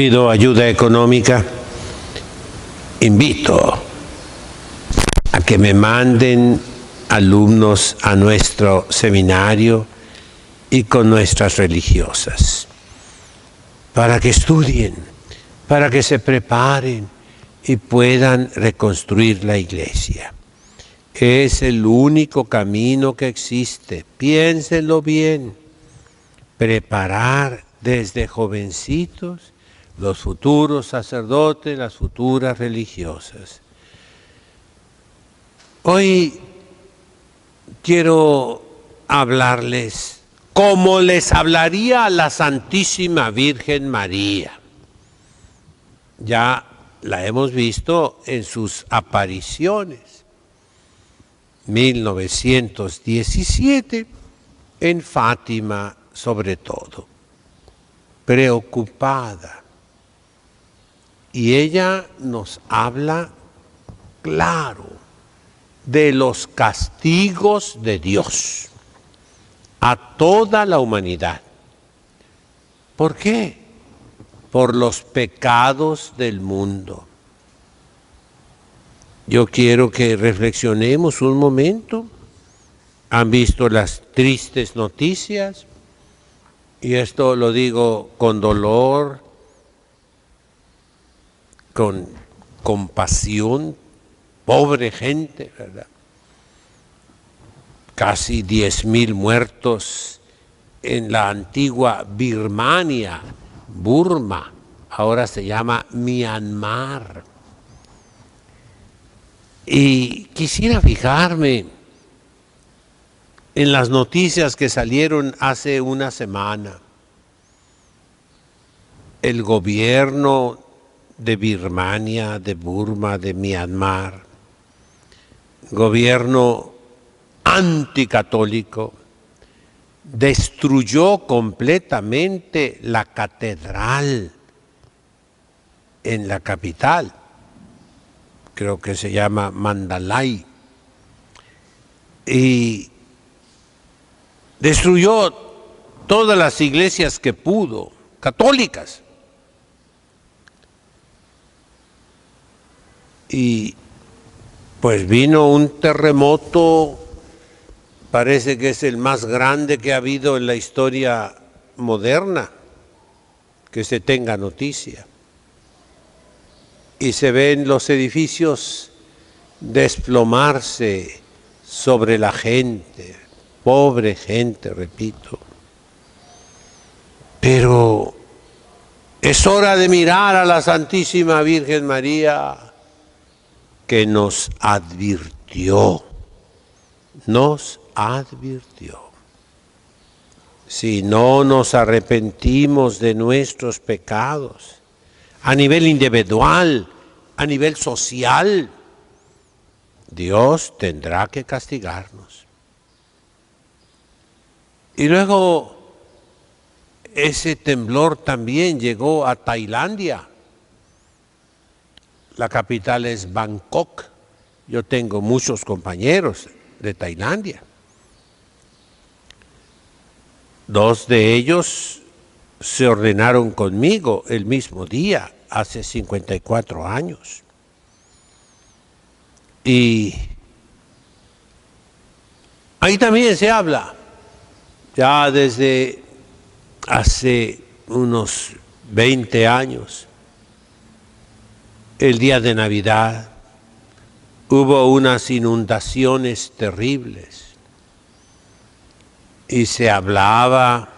pido ayuda económica, invito a que me manden alumnos a nuestro seminario y con nuestras religiosas, para que estudien, para que se preparen y puedan reconstruir la iglesia. Es el único camino que existe, piénsenlo bien, preparar desde jovencitos los futuros sacerdotes, las futuras religiosas. Hoy quiero hablarles como les hablaría a la Santísima Virgen María. Ya la hemos visto en sus apariciones. 1917, en Fátima sobre todo, preocupada. Y ella nos habla claro de los castigos de Dios a toda la humanidad. ¿Por qué? Por los pecados del mundo. Yo quiero que reflexionemos un momento. ¿Han visto las tristes noticias? Y esto lo digo con dolor, con compasión. Pobre gente, ¿verdad? Casi 10.000 muertos en la antigua Birmania, Burma, ahora se llama Myanmar. Y quisiera fijarme en las noticias que salieron hace una semana. El gobierno de Birmania, de Burma, de Myanmar, gobierno anticatólico, destruyó completamente la catedral en la capital. Creo que se llama Mandalay, y destruyó todas las iglesias que pudo, católicas. Y pues vino un terremoto, parece que es el más grande que ha habido en la historia moderna, que se tenga noticia. Y se ven los edificios desplomarse sobre la gente, pobre gente, repito. Pero es hora de mirar a la Santísima Virgen María, que nos advirtió. Si no nos arrepentimos de nuestros pecados, a nivel individual, a nivel social, Dios tendrá que castigarnos. Y luego ese temblor también llegó a Tailandia. La capital es Bangkok. Yo tengo muchos compañeros de Tailandia. 2 de ellos se ordenaron conmigo el mismo día, hace 54 años. Y ahí también se habla, ya desde hace unos 20 años, el día de Navidad, hubo unas inundaciones terribles y se hablaba,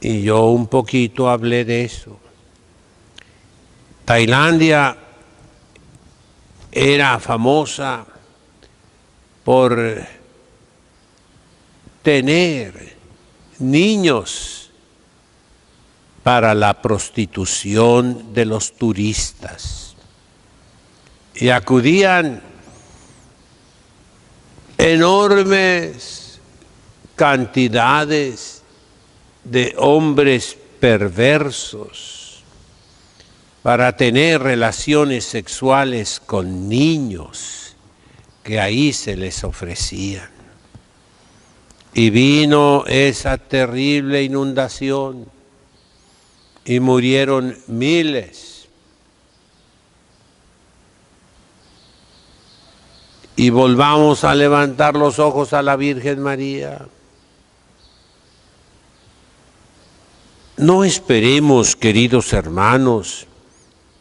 y yo un poquito hablé de eso. Tailandia era famosa por tener niños para la prostitución de los turistas. Y acudían enormes cantidades de hombres perversos para tener relaciones sexuales con niños que ahí se les ofrecían. Y vino esa terrible inundación y murieron miles. Y volvamos a levantar los ojos a la Virgen María. No esperemos, queridos hermanos,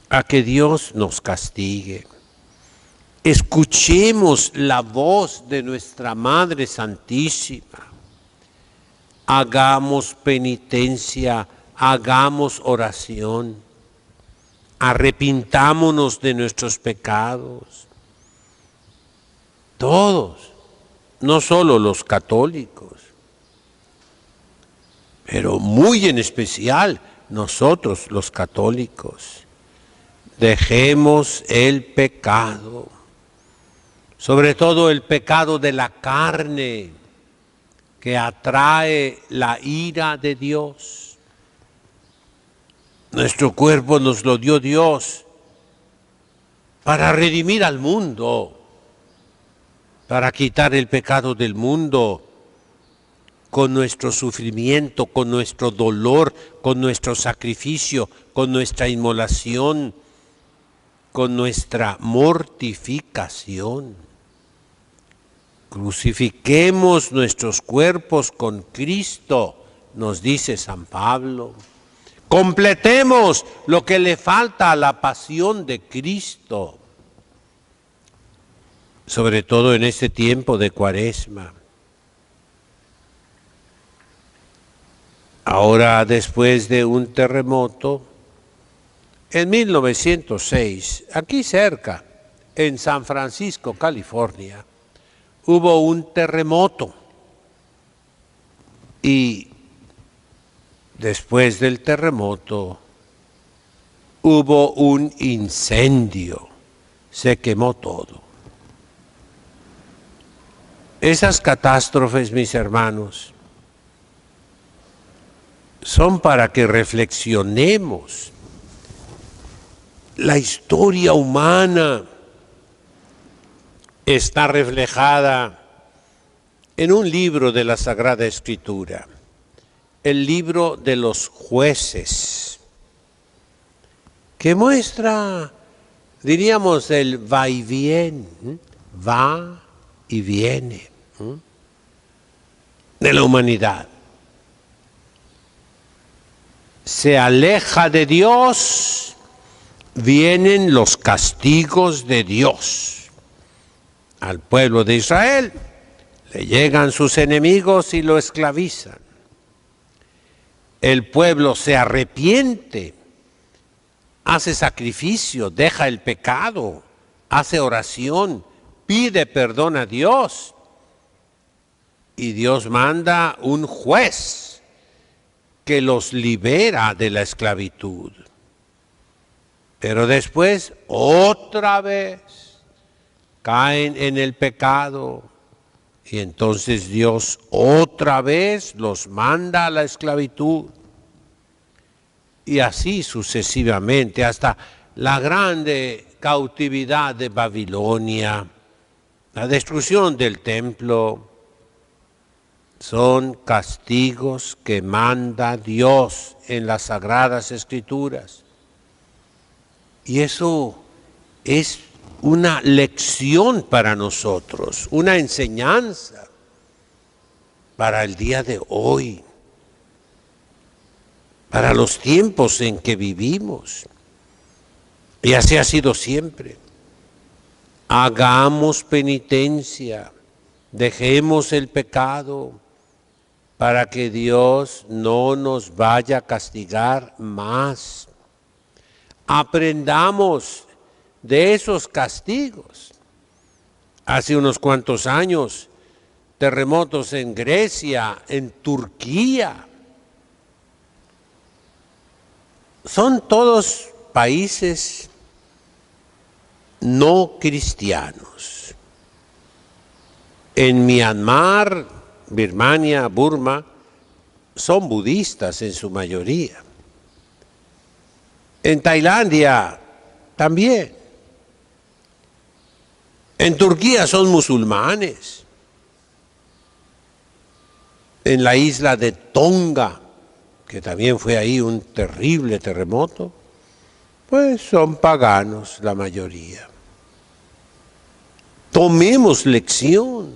a que Dios nos castigue. Escuchemos la voz de nuestra Madre Santísima. Hagamos penitencia, hagamos oración. Arrepintámonos de nuestros pecados. Todos, no solo los católicos, pero muy en especial nosotros los católicos. Dejemos el pecado, sobre todo el pecado de la carne, que atrae la ira de Dios. Nuestro cuerpo nos lo dio Dios para redimir al mundo, para quitar el pecado del mundo, con nuestro sufrimiento, con nuestro dolor, con nuestro sacrificio, con nuestra inmolación, con nuestra mortificación. Crucifiquemos nuestros cuerpos con Cristo, nos dice San Pablo. Completemos lo que le falta a la pasión de Cristo, sobre todo en este tiempo de Cuaresma. Ahora, después de un terremoto, en 1906, aquí cerca, en San Francisco, California, hubo un terremoto y después del terremoto hubo un incendio, se quemó todo. Esas catástrofes, mis hermanos, son para que reflexionemos. La historia humana está reflejada en un libro de la Sagrada Escritura, el libro de los Jueces, que muestra, diríamos, el va y viene, va y viene de la humanidad. Se aleja de Dios, vienen los castigos de Dios. Al pueblo de Israel le llegan sus enemigos y lo esclavizan. El pueblo se arrepiente, hace sacrificio, deja el pecado, hace oración, pide perdón a Dios. Y Dios manda un juez que los libera de la esclavitud. Pero después, otra vez, caen en el pecado y entonces Dios otra vez los manda a la esclavitud. Y así sucesivamente hasta la grande cautividad de Babilonia, la destrucción del templo. Son castigos que manda Dios en las Sagradas Escrituras. Y eso es una lección para nosotros, una enseñanza para el día de hoy, para los tiempos en que vivimos. Y así ha sido siempre. Hagamos penitencia, dejemos el pecado, para que Dios no nos vaya a castigar más. Aprendamos de esos castigos. Hace unos cuantos años, terremotos en Grecia, en Turquía. Son todos países no cristianos. En Myanmar, Birmania, Burma, son budistas en su mayoría. En Tailandia también. En Turquía son musulmanes. En la isla de Tonga, que también fue ahí un terrible terremoto, pues son paganos la mayoría. Tomemos lección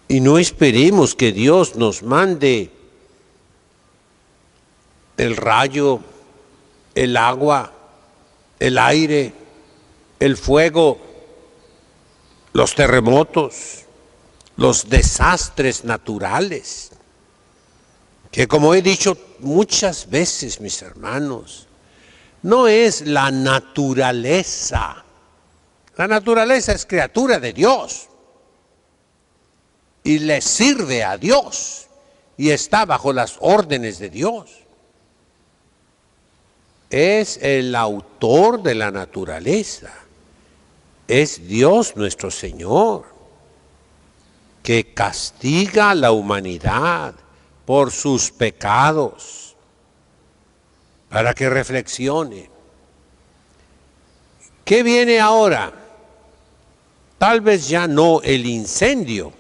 y no esperemos que Dios nos mande el rayo, el agua, el aire, el fuego, los terremotos, los desastres naturales, que como he dicho muchas veces, mis hermanos, no es la naturaleza. La naturaleza es criatura de Dios y le sirve a Dios y está bajo las órdenes de Dios. Es el autor de la naturaleza, es Dios nuestro Señor, que castiga a la humanidad por sus pecados, para que reflexione. ¿Qué viene ahora? Tal vez ya no el incendio.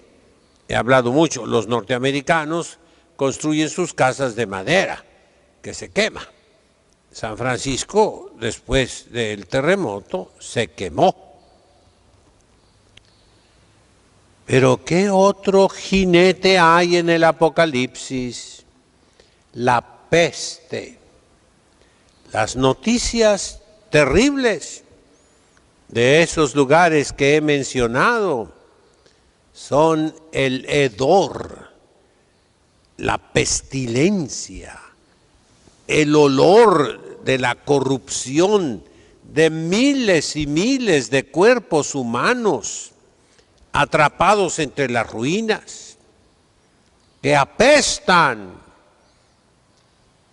He hablado mucho, los norteamericanos construyen sus casas de madera, que se quema. San Francisco, después del terremoto, se quemó. Pero ¿qué otro jinete hay en el Apocalipsis? La peste. Las noticias terribles de esos lugares que he mencionado son el hedor, la pestilencia, el olor de la corrupción de miles y miles de cuerpos humanos atrapados entre las ruinas, que apestan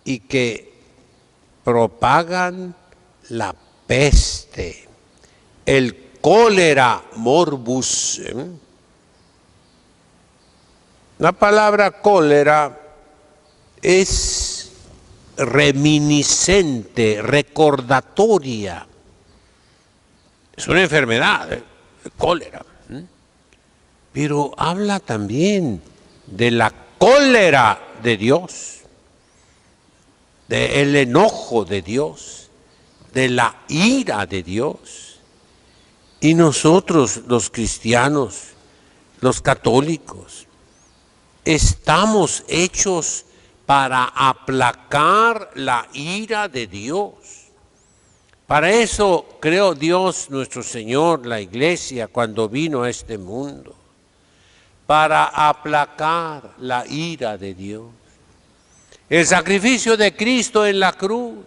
y que propagan la peste, el cólera morbus. La palabra cólera es reminiscente, recordatoria. Es una enfermedad, cólera. Pero habla también de la cólera de Dios, del enojo de Dios, de la ira de Dios. Y nosotros, los cristianos, los católicos, estamos hechos para aplacar la ira de Dios. Para eso creó Dios nuestro Señor, la Iglesia, cuando vino a este mundo, para aplacar la ira de Dios. El sacrificio de Cristo en la cruz,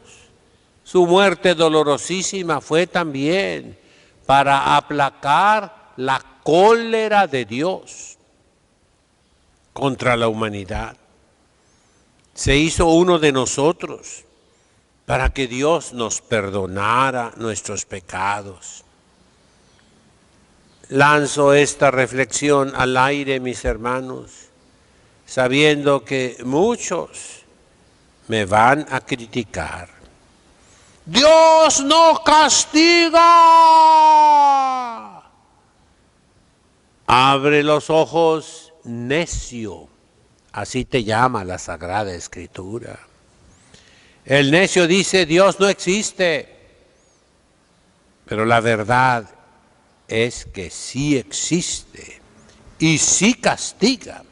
su muerte dolorosísima, fue también para aplacar la cólera de Dios contra la humanidad. Se hizo uno de nosotros para que Dios nos perdonara nuestros pecados. Lanzo esta reflexión al aire, mis hermanos, sabiendo que muchos me van a criticar. ¡Dios no castiga! Abre los ojos, necio. Así te llama la Sagrada Escritura. El necio dice, Dios no existe. Pero la verdad es que sí existe y sí castiga.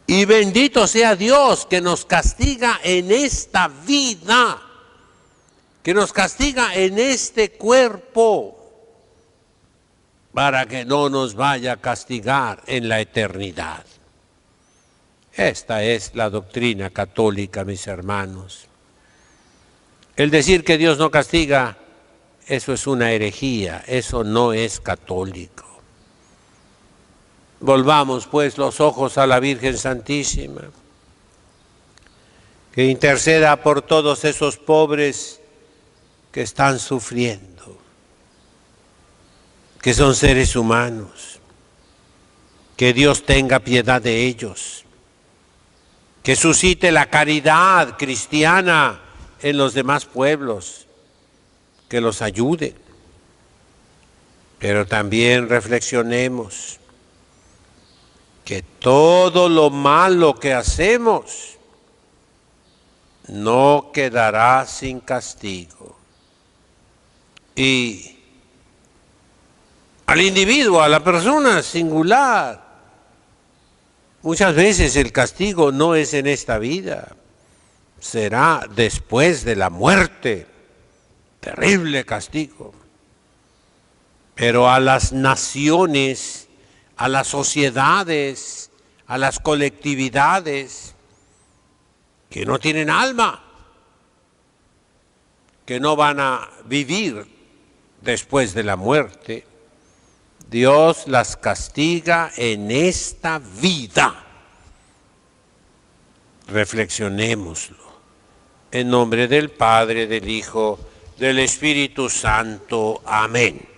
Y bendito sea Dios que nos castiga en esta vida, que nos castiga en este cuerpo, para que no nos vaya a castigar en la eternidad. Esta es la doctrina católica, mis hermanos. El decir que Dios no castiga, eso es una herejía, eso no es católico. Volvamos pues los ojos a la Virgen Santísima, que interceda por todos esos pobres que están sufriendo, que son seres humanos, que Dios tenga piedad de ellos, que suscite la caridad cristiana en los demás pueblos, que los ayude. Pero también reflexionemos que todo lo malo que hacemos no quedará sin castigo. Y al individuo, a la persona singular, muchas veces el castigo no es en esta vida, será después de la muerte, terrible castigo. Pero a las naciones, a las sociedades, a las colectividades que no tienen alma, que no van a vivir después de la muerte, Dios las castiga en esta vida. Reflexionémoslo. En nombre del Padre, del Hijo, del Espíritu Santo. Amén.